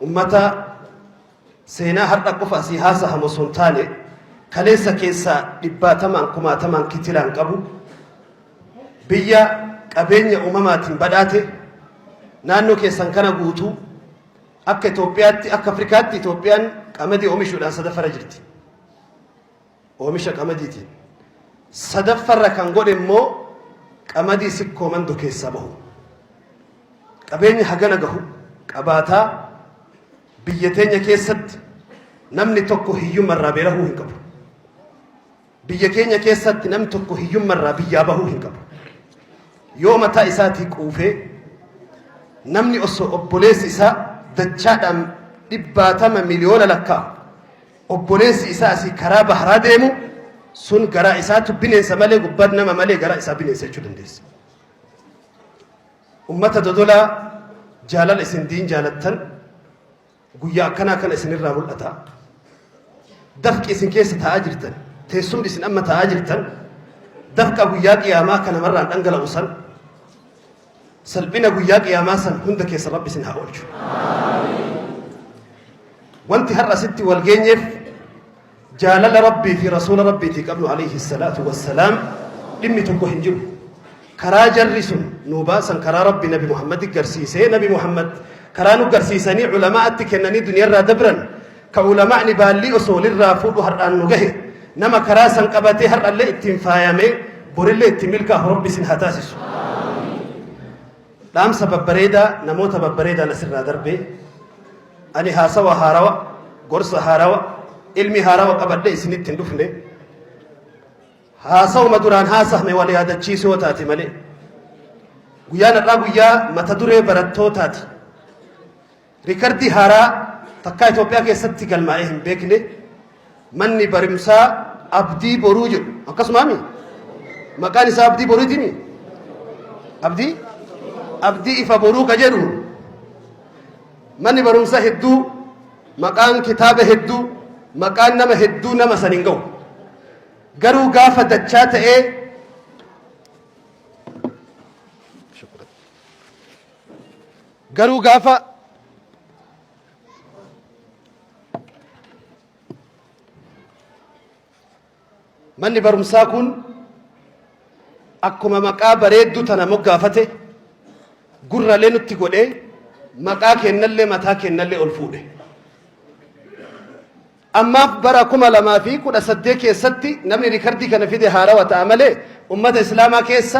ummata seenaa har'a qofa asii haasahamu osoo hin taane kaleessa keessaa dhibbaatamaan kumaatamaan kitilaan qabu biyya qabeenya uumamaatiin badhaate naannoo keessan kana guutuu akka Itoophiyaatti akka Afrikaatti Itoophiyaan qamadii oomishuudhaan sadaffara jirti. Oomisha qamadiitiin sadaffarra kan godhe immoo qamadii sikkoo mandoo keessaa bahu. Qabeenya hagana gahu qabaataa biyya teenya keessatti namni tokko hiyyummarraa beelahuu hin qabu. Biyya keenya keessatti namni tokko hiyyummarraa biyyaa bahuu hin qabu. Yoo mataa isaatii quufee namni osoo obboleessi isaa dachaadhaan 100 miliyoona lakkaa'u obboleessi isaa asii karaa baharaa deemu sun garaa isaatu bineensa malee gubbaa nama malee garaa isaa bineensa jechuu dandeessa. Ummata dodolaa jaalala isin diin jaalattan guyyaa akkanaa kana isinirraa mul'ata. Dafqi isin keessa taa'aa jirtan teessumni isin amma taa'aa jirtan dafqa guyyaa qiyaamaa kana marraan dhangala'u san salphina guyyaa qiyaamaa san hunda keessa rabbi isin haa oolchu. Wanti har'a sitti wal geenyeef jaalala rabbii fi rasuula rabbiitii qabnu alayhi salaatu wassalaam dhimmi tokko hin jiru. Karaa jarri sun nuu baasan karaa rabbi nabi Muhammad garsiisee nabi Muhammad karaa nu garsiisanii ulamaa'atti kennanii duniyarraa dabran ka ulamaa'ni baallii osoo lirraa fuudhu har'aan nu gahe nama karaa san qabatee har'allee ittiin faayamee borillee ittiin milkaa'u rabbi isin haa taasisu. Dhaamsa babbareedaa namoota babbareedaan asirraa darbee ani haasawa haarawa gorsa haarawa ilmi haarawa qabadde isinitti hin dhufne haasawuma duraan haasahme wal yaadachiisoo taate malee guyyaan har'aa guyyaa mata duree barattootaati. Rikardii haaraa takkaa Itoophiyaa keessatti galmaa'ee hin beekne manni barumsaa abdii boruu jedhu akkasumaami maqaan isaa abdii boruutimi abdii ifa boruu ka jedhu manni barumsaa hedduu maqaan kitaaba hedduu maqaan nama hedduu nama san hin ga'u garuu gaafa dachaa ta'ee garuu gaafa manni barumsaa kun akkuma maqaa bareedduu tana moggaafate gurralee nutti godhee maqaa kennallee mataa kennallee ol fuudhe. Ammaaf bara 2018 keessatti namni rikardii kana fide haarawaa ta'a malee ummata islaamaa keessa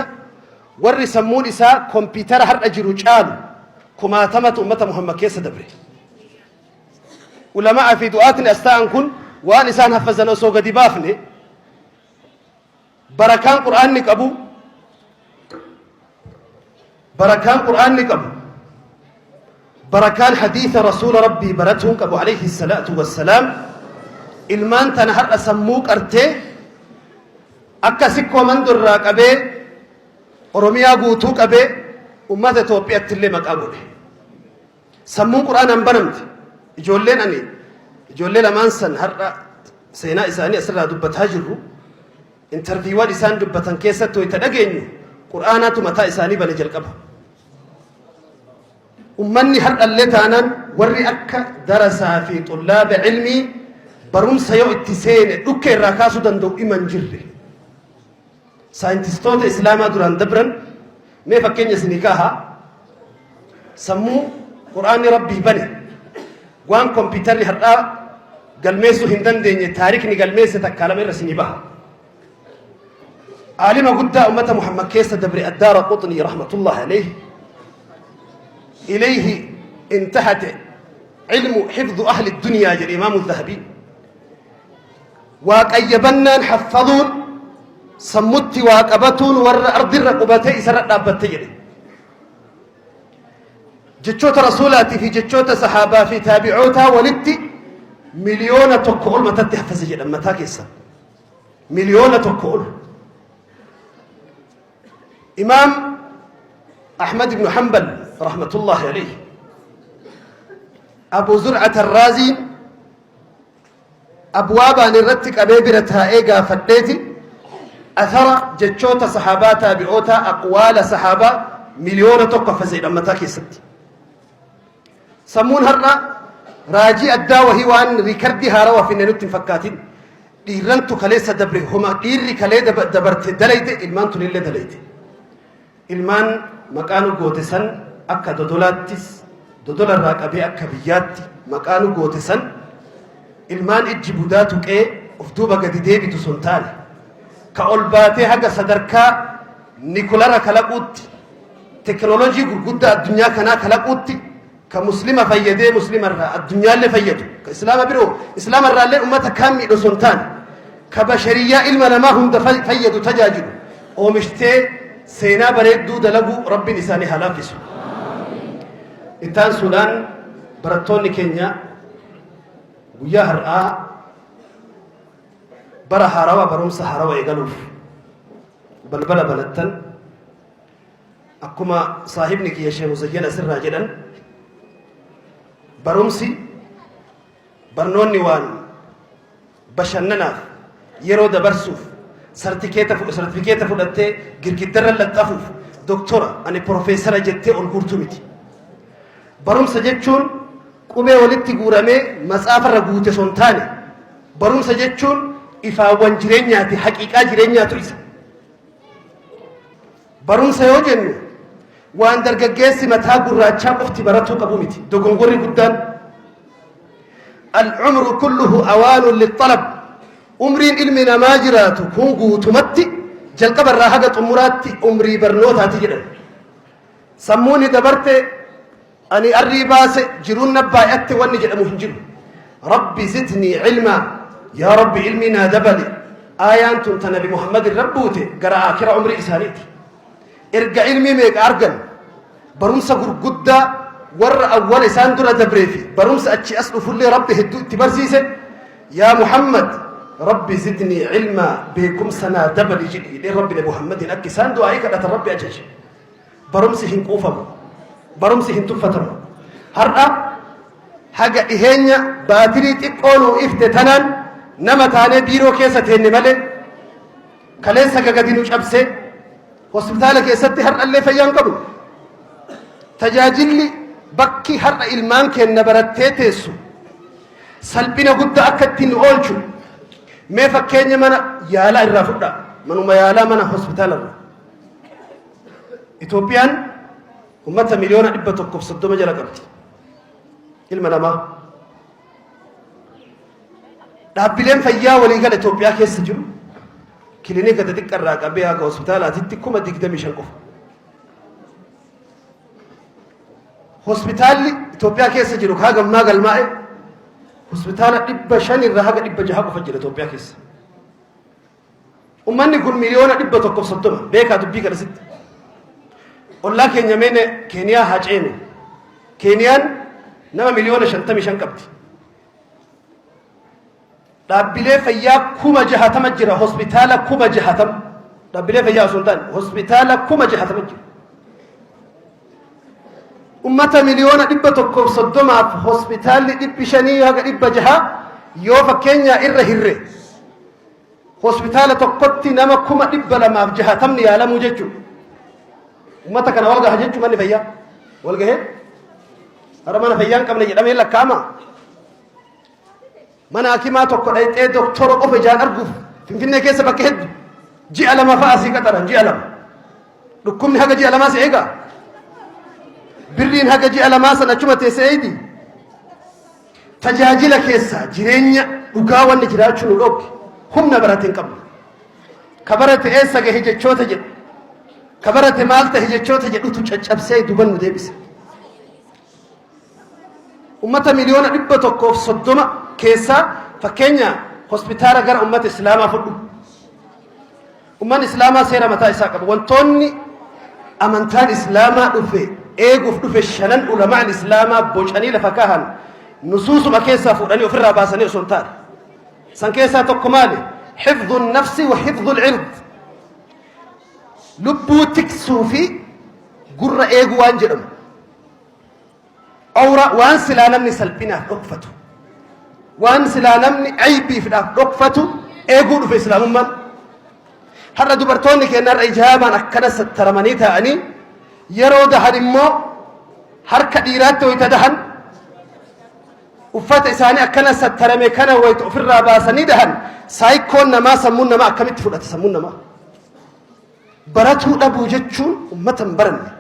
warri sammuun isaa kompiitara har'a jiru caalu 1000 ummata Muhammad keessa dabre. Ulamaa fi du'aatiin as ta'an kun waan isaan hafazan osoo gadi baafne barakaan qur'aanni qabu barakaan hadiisa rasuula rabbii baratuun qabu alayhi salaatu wassalaam ilmaan tana har'a sammuu qartee akka sikkoo mandorraa qabee oromiyaa guutuu qabee ummata Itoophiyaatti illee maqaa godhe. Sammuun qur'aanaan banamte ijoollee lamaan san har'a seenaa isaanii asirraa dubbataa jirru interviiwwan isaan dubbatan keessatti wayita dhageenyu qur'aanaatu mataa isaanii bane jalqaba. Ummanni har'allee taanaan warri akka darasaa fi xullaaba ilmii barumsa yoo itti seene dhukke irraa kaasuu danda'u iman jirre. Saayintistoota islaamaa duraan dabran mee fakkeenya isinii kaahaa sammuu qur'aanni rabbii bane waan kompiitarri har'aa galmeessuu hin dandeenye taarikni galmeesse takkaa lama irra isinii baha. عالم قد أمة محمد كيس دبر الدار قطني رحمة الله عليه إليه انتهت علم حفظ أهل الدنيا جل الإمام الذهبي وقيبنا حفظون صمت واقبتون ور أرض الرقبتي سرد أبتجري جتشوت رسولاتي في جتشوت صحابة في تابعوتها ولدت مليون تقول ما تتحفظ جل أما تاكيسا مليون تقول إمام أحمد بن حنبل رحمة الله عليه أبو زرعة الرازي أبوابا نرتك أبيبرتها إيقا فديتي أثر جتشوتا صحاباتا بأوتا أقوال صحابة مليون توقف زي لما تاكي ستي sammuun har'a raajii addaa wahii waan riikardii haarawaa finne nutti hin fakkaatin dhiirrantu kaleessa dabre homa dhiirri kalee dabarte dalayte ilmaan tunillee dalayte ilmaan maqaanu goote san akka dodolaattis dodolarraa qabee akka biyyaatti maqaanu goote san ilmaan ijji budaa tuqee of duuba gadi deebitu sun taane ka ol baatee haga sadarkaa nikulara kalaquutti teknoolojii gurguddaa addunyaa kanaa kalaquutti ka muslima fayyadee muslimarraa addunyaallee fayyadu ka islaama biroo islaamarraallee ummata kaan miidhu sun taane ka bashariyaa ilma namaa hunda fayyadu tajaajilu oomishtee seenaa bareedduu dalaguu rabbiin isaanii haa laaffisu ittaan suudhaan barattoonni keenya guyyaa har'aa bara haarawaa barumsa haarawaa eegaluuf balbala banattan akkuma saahibni kiyya Sheekh Muzayyan asirraa jedhan barumsi barnoonni waan bashannanaaf yeroo dabarsuuf sartifikeeta fudhattee girgiddarra laxxafuuf doktora ani profeesara jettee ol guurtu miti barumsa jechuun qubee walitti guuramee matsaafarra guute son taane barumsa jechuun ifaawwan jireenyaati haqiiqaa jireenyaatu isa barumsa yoo jennu waan dargaggeessi mataa gurraachaa qofti baratuu qabu miti dogongorri guddaan العمر كله أوان للطلب umriin ilmi namaa jiraatu kun guutumatti jalqaba irraa haga xumuraatti umrii barnootaati jedhan sammuuni dabarte ani arrii baase jiruun nabbaayatti wanni jedhamu hin jiru rabbi zidnii cilmaa yaa rabbi ilmi naa dabali aayaan tun ta nabi muhammadin rabbuute gara aakira umrii isaaniiti erga ilmi meeqa argan barumsa gurguddaa warra awwala isaan dura dabreefi barumsa achi as dhufullee rabbi hedduu itti barsiise yaa muhammad ربي زدني علما بكم سنة دبل جدي لربنا محمد أكي ساندو أيك أتا ربي أجج برمسهن قوفم برمسهن تفتم هرأ حاجة إهنيا باتري تقولوا إفتتنا نما تاني بيرو كيسة هني ملي كليسة قدينو شابسي وسبتالك يسدي هرأ اللي فيان قبل تجاجلي بكي هرأ إلمان كي نبرتيتيسو سلبنا قد أكتين أولشو mee fakkeenya mana yaalaa irraa fudha manuma yaalaa mana hospitaala irraa Itoophiyaan ummata miliyoona 130 jala qabdi ilma namaa dhaabbileen fayyaa waliigala Itoophiyaa keessa jiru kilinika xixiqqaa irraa qabee haga hospitaalaatitti 25 qofa hospitaalli Itoophiyaa keessa jiru kaa gammaa galmaa'e hospitaala 500 irraa haga 600 qofa jira Itoophiyaa keessa ummanni kun miliyoona 130 beekaa dubbii kana sitti ollaa keenya meene keeniyaa haa ceenu keeniyaan nama miliyoona 55 qabdi dhaabbilee fayyaa 60 jira hospitaala 60 dhaabbilee fayyaa osoo hin taane hospitaala 60 jira ummata miliyoona 130 hospitaalli 500 haga 600 yoo fakkeenya irra hirre hospitaala tokkotti nama 260 yaalamuu jechuudha ummata kana wal gaha jechuudha manni fayyaa wal gahee hara mana fayyaa hin qabne jedhamee lakkaa'ama mana hakimaa tokko dhayxee doktora qofa ijaan arguuf finfinnee keessa bakka hedduu ji'a lama fa'a asii qaxaran ji'a lama dhukkubni haga ji'a lamaa si eegaa birriin haga ji'a lamaa sana achuma teessee eegi tajaajila keessa jireenya dhugaa wanni jiraachuu nu dhookke humna barate hin qabnu ka barate eessa gahe jechoota jedhu ka barate maal tahe jechoota jedhutu caccabsee duban nu deebise ummata miliyoona 130 keessaa fakkeenya hospitaala gara ummata islaamaa fudhu ummanni islaamaa seera mataa isaa qaba wantoonni amantaan islaamaa dhufe eeguuf dhufe shanan ulamaan islaamaa bocanii lafa kaahan nusuusuma keessaa fuudhanii ofirraa baasanii osoo hin taane san keessaa tokko maali xifdhu nafsi wa xifdhu lcird lubbuu tiksuu fi gurra eeguu waan jedhamu awra waan silaa namni salphinaaf dhokfatu waan silaa namni aybiifdhaaf dhokfatu eeguu dhufe islaamummaan har'a dubartoonni keenya har'a ijaabaan akkana sattaramanii ta'anii yeroo dahan immoo harka dhiiraatti wayita dahan uffata isaanii akkana sattarame kana waytu ofirraa baasanii dahan saayikoon namaa sammuun namaa akkamitti fudhata sammuun namaa baratuu dhabuu jechuun ummatan baranne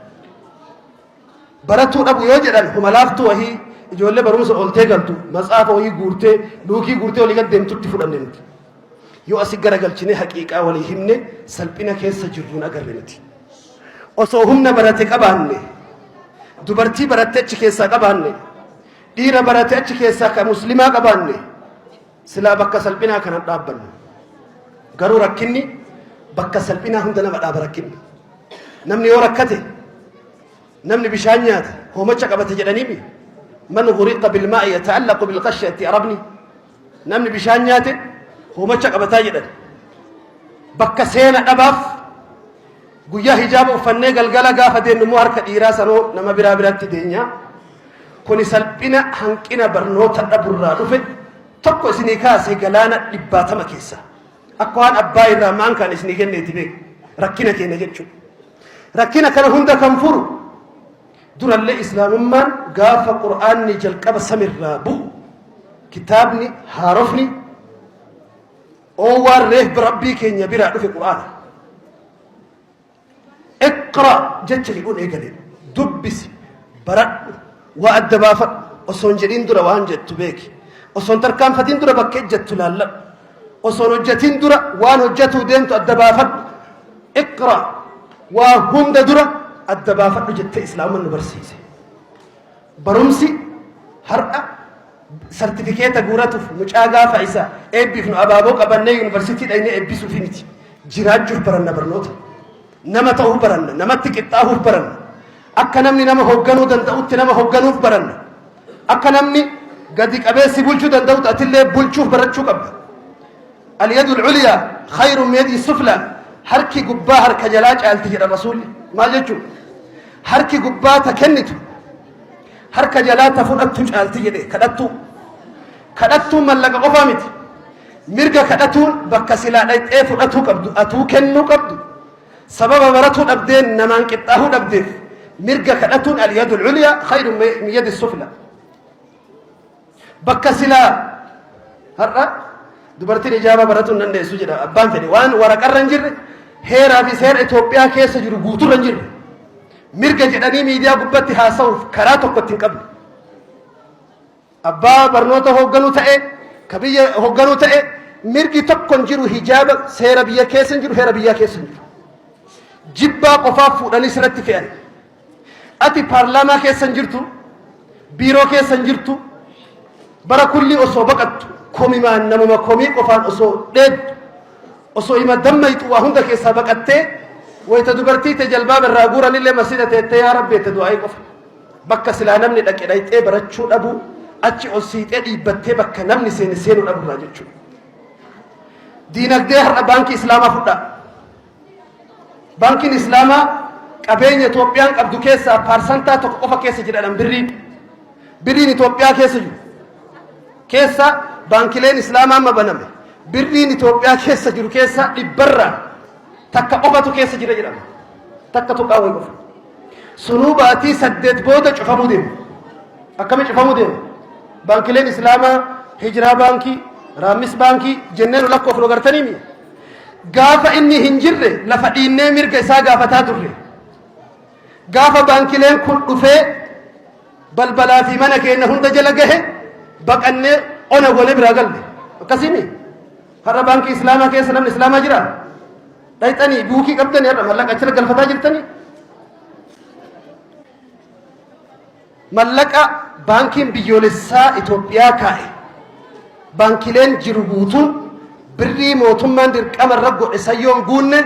baratuu dhabuu yoo jedhan humalaaftuu wahii ijoollee barumsa oltee galtu matsaafa wahii guurtee luukii guurtee walii gad deemtutti fudhanne nuti yoo asi garagalchine haqiiqaa walii himne salphina keessa jirruun agarre nuti osoo humna barate qabaanne dubartii baratte achi keessaa qabaanne dhiira barate achi keessaa ka muslimaa qabaanne silaa bakka salphinaa kanan dhaabbanne garuu rakkinni bakka salphinaa hunda nama dhaaba rakkinni namni yoo rakkate namni bishaan nyaate hoomacha qabate jedhaniimi man ghuriqa bilmaa'i yata'allaqu bilqashyati arabni namni bishaan nyaate hoomacha qabataa jedhan bakka seena dhabaaf guyyaa hijaaba uffannee galgala gaafa deemnu harka dhiiraa sanoo nama biraa biraatti deenya kuni salphina hanqina barnoota dhaburraa dhufe tokko isinii kaase galaana 70 keessa akka waan abbaa irraa maan kan isinii kenneeti beek rakkina keenya jechuudha rakkina kana hunda kan furu durallee islaamummaan gaafa qur'aanni jalqaba samirraa bu'u kitaabni haarofni oowwaan reef rabbii keenya biraa dhufe qur'aana اقرأ جتش يقول إيه قليل دبس برد وأدبافة وصون جدين درا وان جت بيك وصون تركان فتين درا بكيت جت لالا وصون جتين درا وان جتو دين أدبافة اقرأ وهم درا أدبافة جت إسلام النبرسيسي برمسي هرأة سرتيفيكيت غوراتو مجاغا فايسا ابي فنو ابابوك ابني يونيفرسيتي دايني ابي سوفينيتي جراجو برنا برنوت nama ta'uu baranna namatti qixxaahuuf baranna akka namni nama hoogganuu danda'utti nama hoogganuuf baranna akka namni gadi qabeessi bulchuu danda'utti atillee bulchuuf barachuu qabda al-yadu al-ulyaa khayrun min yadi sufla harki gubbaa harka jalaa caalti jedha rasuulli maal jechuun harki gubbaa ta kennitu harka jalaa ta fudhattu caalti jedhe kadhattuun mallaqa qofaa miti mirga kadhatuun bakka silaa dhayxee fudhatuu qabdu atuu kennuu qabdu سبب براتو أبدين نمان كتاهو أبدين مرجع كأتون اليد العليا خير من يد السفلى بكسلا هرّا دبرتي الإجابة براتو نندي سجدا أبان فني وان ورق الرنجر هيرا في سير إثيوبيا كيس جرو بوتو رنجر مرجع جدني ميديا قبتي هاسوف كراتو قتين قبل أبا برنوتا هوغانو تأي كبية هوغانو تأي مرجع تكون جرو هجاب سير بيا كيس جرو هيرا بيا كيس جرو جبا قفاف فوداني سرت فيان اتي بارلاما كيسن جرتو بيرو كيسن جرتو برا كل اسو بقت كومي ما نمما كومي قفان اسو دد اسو يما دميت وهند كيسا بقت ويتدبرتي تجلباب الراغورا لله مسجد يا رب تدعي قف بك سلا نمني دقيدايتي برچو دبو اچي اوسيتي ديبته بك نمني سينو دبو راجچو دينك ده بانك اسلاما فدا بانكين إسلاما قبين إثيوبيان قبضو كيسا بارسنتا تقوفا كيسا جدا برين إثيوبيا كيسا جو كيسا بانكيلين إسلاما ما بنامي برين إثيوبيا كيسا جرو كيسا إبرا تكا قوفا كيسا جدا تكا تقاوي قوفا سنوباتي سدد بودا شفامو ديم أكامي شفامو ديم بانكيلين إسلاما هجرا بانكي رامس بانكي جنين لكو فلوغرتني مي gaafa inni hin jirre lafa dhiinnee mirga isaa gaafataa turre gaafa baankileen kun dhufee balbalaa fi mana keenya hunda jala gahe baqannee ona goone biraa galle akkasimi har'a baankii islaamaa keessa namni islaamaa jira dhayxanii buukii qabdanii har'a mallaqa achirra galfataa jirtanii mallaqa baankiin biyyoolessaa Itoophiyaa kaa'e baankileen jiru guutuun birrii mootummaan dirqama irra godhe sayyoon guunne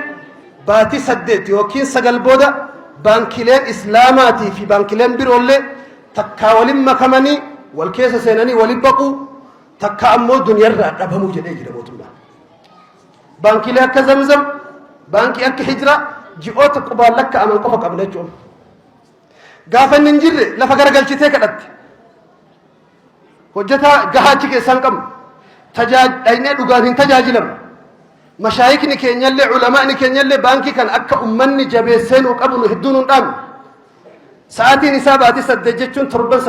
baatii 8 yookiin 9 booda baankileen islaamaatii fi baankileen biroollee takkaa waliin makamanii wal keessa seenanii waliin baquu takka ammoo duniyarraa dhabamuu jedhee jira mootummaan baankilee akka zamzam baankii akka hijra ji'oota qubaan lakka aman qofa qabna jechuun gaafa inni hin jirre lafa garagalchitee kadhatte hojjetaa gahaachi keessaan qabnu tajaajilne dhugaan hin tajaajilam mashaayikni keenyallee ulamaa'ni keenyallee baankii kan akka ummanni jabeesseenuu qabnu hedduun hin dhaabne sa'aatiin isaa baatii 8 jechuun torban